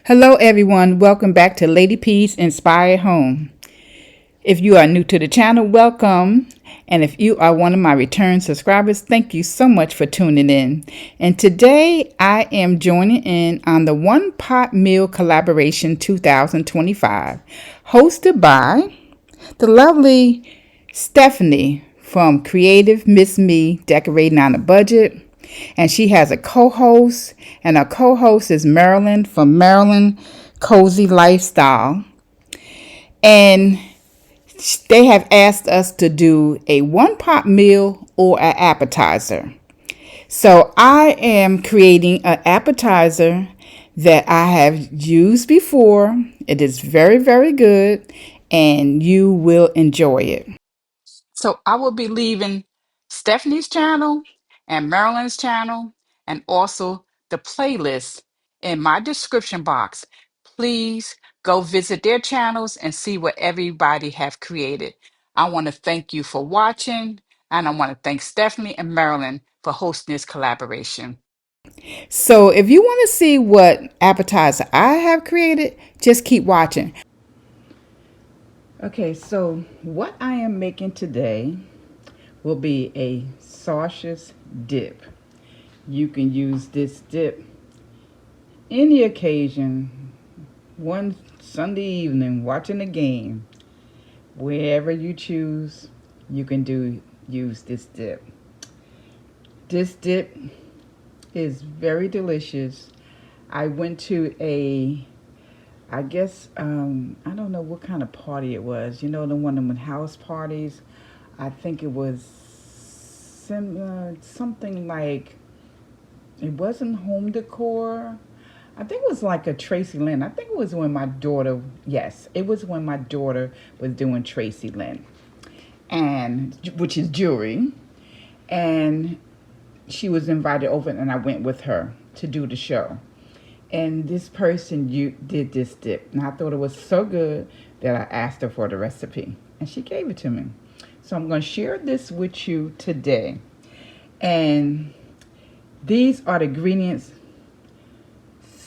Hello, everyone. Welcome back to Lady P's Inspired Home. If you are new to the channel, welcome. And if you are one of my return subscribers, thank you so much for tuning in. And today I am joining in on the One Pot Meal Collaboration 2025, hosted by the lovely Stephanie from Creatively Ms, Decorating on a Budget. And she has a co-host, and her co-host is Marilyn from Marilyn Cozy Lifestyle. And they have asked us to do a one-pot meal or an appetizer. So I am creating an appetizer that I have used before. It is very, very good, and you will enjoy it. So I will be leaving Stephanie's channel and Marilyn's channel and also the playlist in my description box. Please go visit their channels and see what everybody have created. I want to thank you for watching, and I want to thank Stephanie and Marilyn for hosting this collaboration. So if you want to see what appetizer I have created, just keep watching. Okay, so what I am making today will be a sausage dip. You can use this dip any occasion, one Sunday evening watching a game, wherever you choose, you can use this dip. This dip is very delicious. I went to I guess, I don't know what kind of party it was. You know, the one of them house parties. I think it was something like, it wasn't home decor. I think it was like a Tracy Lynn. I think it was when my daughter, yes, it was when my daughter was doing Tracy Lynn, and which is jewelry. And she was invited over, and I went with her to do the show. And this person did this dip, and I thought it was so good that I asked her for the recipe, and she gave it to me. So I'm going to share this with you today. And these are the ingredients: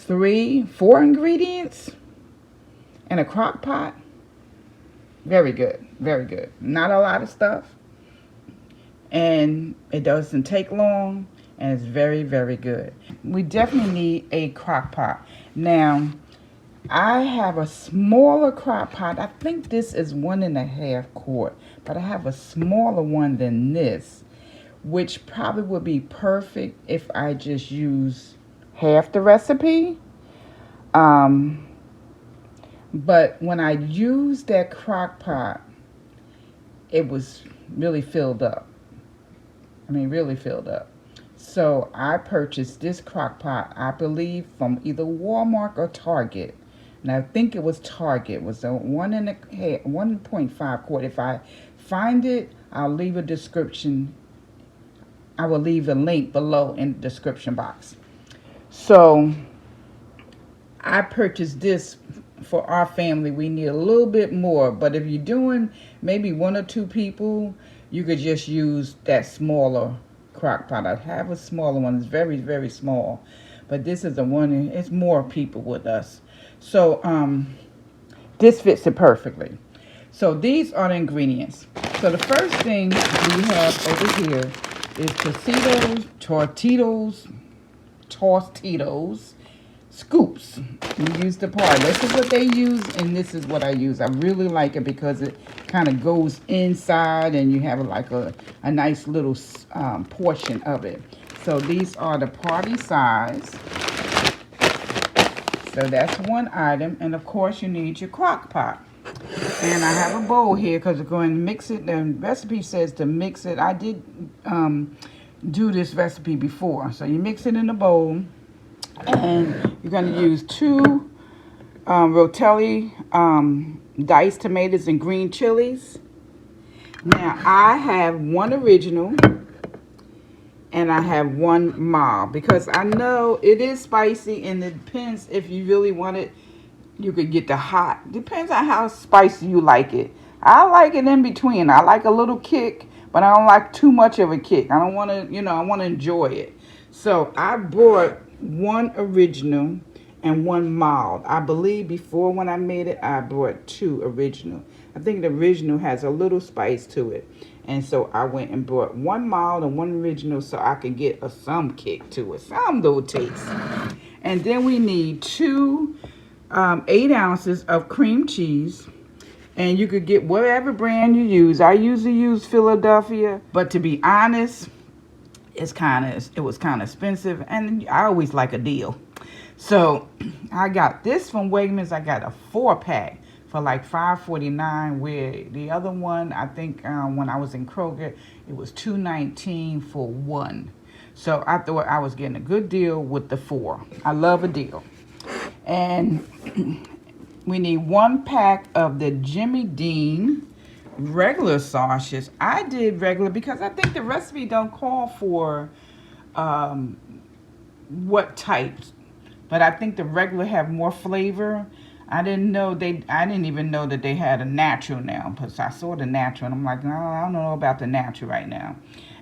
four ingredients in a crock pot. Very good, very good. Not a lot of stuff, and it doesn't take long, and it's very, very good. We definitely need a crock pot. Now, I have a smaller crock pot. I think this is 1.5 quart, but I have a smaller one than this, which probably would be perfect if I just use half the recipe. But when I used that crock pot, it was really filled up. I mean, really filled up. So I purchased this crock pot, I believe, from either Walmart or Target. And I think it was Target. It was a 1.5 quart. If I find it, I'll leave a description. I will leave a link below in the description box. So I purchased this for our family. We need a little bit more, but if you're doing maybe one or two people, you could just use that smaller crock pot. I have a smaller one. It's very, very small, but this is the one. It's more people with us, so this fits it perfectly. So these are the ingredients. So the first thing we have over here is Tostitos scoops. You use the part. This is what they use, and this is what I use. I really like it because it kind of goes inside, and you have like a nice little portion of it. So these are the party size. So that's one item, and of course you need your crock pot. And I have a bowl here because we're going to mix it. The recipe says to mix it. I did do this recipe before. So you mix it in a bowl, and you're going to use 2 Rotelli diced tomatoes and green chilies. Now I have 1 original and I have 1 mild because I know it is spicy, and it depends if you really want it. You could get the hot. Depends on how spicy you like it. I like it in between. I like a little kick, but I don't like too much of a kick. I don't want to, I want to enjoy it. So I bought 1 original, and one mild. I believe before when I made it, I brought 2 original. I think the original has a little spice to it. And so I went and brought 1 mild and 1 original so I could get some kick to it, some little taste. And then we need 8 ounces of cream cheese. And you could get whatever brand you use. I usually use Philadelphia, but to be honest, it was kind of expensive, and I always like a deal. So I got this from Wegmans. I got a 4-pack for like $5.49, where the other one, I think when I was in Kroger, it was $2.19 for 1. So I thought I was getting a good deal with the 4. I love a deal. And we need 1 pack of the Jimmy Dean regular sausages. I did regular because I think the recipe don't call for what types, but I think the regular have more flavor. I didn't even know that they had a natural now, because I saw the natural and I'm like, no, I don't know about the natural right now.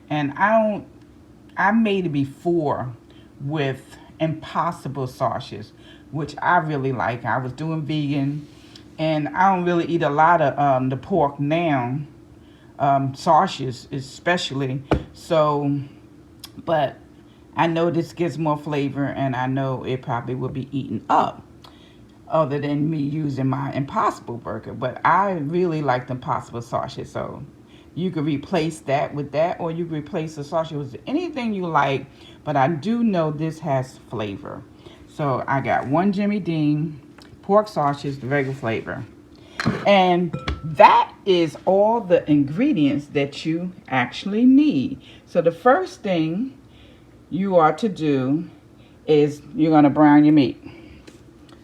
And I made it before with Impossible sausages, which I really like. I was doing vegan, and I don't really eat a lot of the pork now, sausages especially. So, but I know this gives more flavor, and I know it probably will be eaten up, other than me using my Impossible burger. But I really like the Impossible sausage, so you could replace that with that, or you could replace the sausage with anything you like. But I do know this has flavor. So I got 1 Jimmy Dean pork sausage, the regular flavor. And that is all the ingredients that you actually need. So the first thing you are to do is you're going to brown your meat.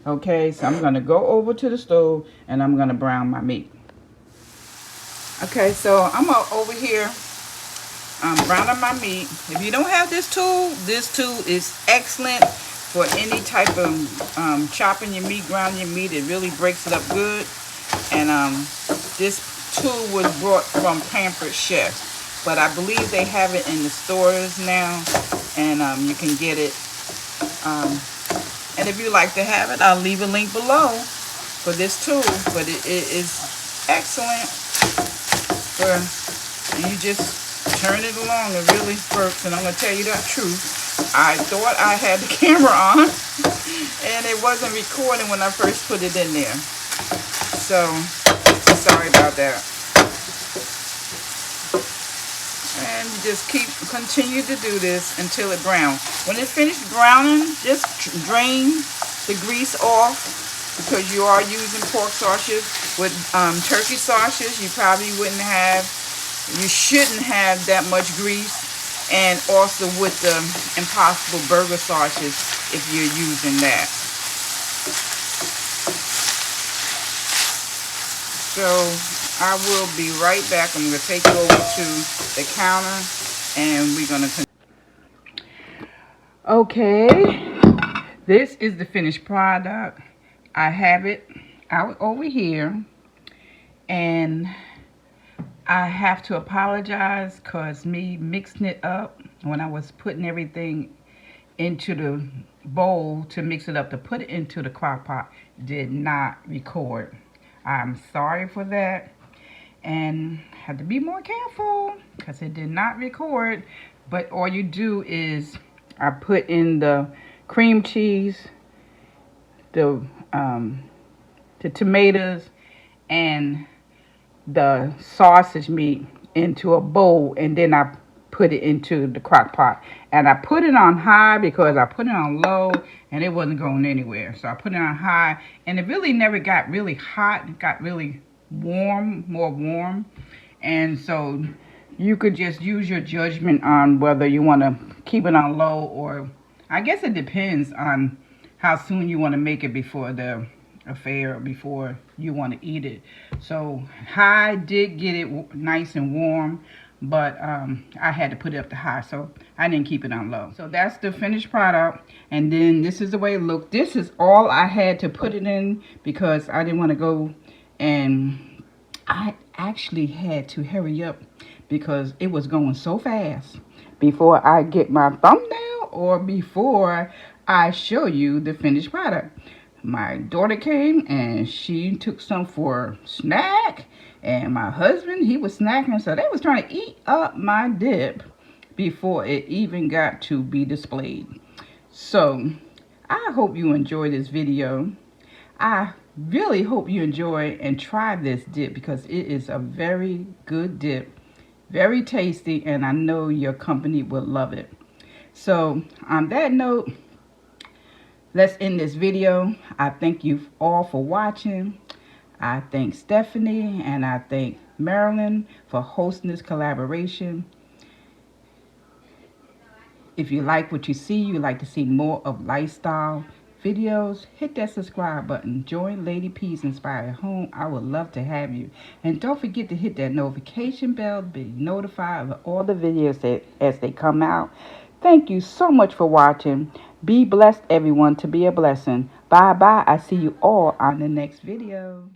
Okay, so I'm going to go over to the stove and I'm going to brown my meat. Okay, so I'm over here browning my meat. If you don't have this tool is excellent for any type of chopping your meat, grounding your meat. It really breaks it up good. And this tool was brought from Pampered Chef, but I believe they have it in the stores now, and you can get it. And if you like to have it, I'll leave a link below for this tool. But it is excellent. You just turn it along. It really works. And I'm going to tell you the truth. I thought I had the camera on, and it wasn't recording when I first put it in there. So, sorry about that. And just continue to do this until it browns. When it's finished browning, just drain the grease off, because you are using pork sausage. With turkey sausage, you shouldn't have that much grease. And also with the Impossible burger sausage, if you're using that. So I will be right back. I'm going to take you over to the counter, and we're going to. Okay, this is the finished product. I have it out over here, and I have to apologize because me mixing it up when I was putting everything into the bowl to mix it up to put it into the crock pot did not record. I'm sorry for that, and had to be more careful because it did not record. But all you do is I put in the cream cheese, the tomatoes, and the sausage meat into a bowl, and then I put it into the crock pot. And I put it on high because I put it on low and it wasn't going anywhere. So I put it on high, and it really never got really hot. It got really warm, more warm. And so you could just use your judgment on whether you want to keep it on low, or I guess it depends on how soon you want to make it before the affair, before you want to eat it. So high did get it nice and warm, but I had to put it up to high, so I didn't keep it on low. So that's the finished product, and then this is the way it looked. This is all I had to put it in because I didn't want to go, and I actually had to hurry up because it was going so fast before I get my thumbnail or before I show you the finished product. My daughter came and she took some for snack, and my husband, he was snacking, so they was trying to eat up my dip before it even got to be displayed. So I hope you enjoy this video. I really hope you enjoy and try this dip because it is a very good dip, very tasty, and I know your company will love it. So on that note, let's end this video. I thank you all for watching. I thank Stephanie and I thank Marilyn for hosting this collaboration. If you like what you see, you like to see more of lifestyle videos, hit that subscribe button. Join Lady P's Inspired Home. I would love to have you. And don't forget to hit that notification bell to be notified of all the videos as they come out. Thank you so much for watching. Be blessed, everyone, to be a blessing. Bye-bye. I see you all on the next video.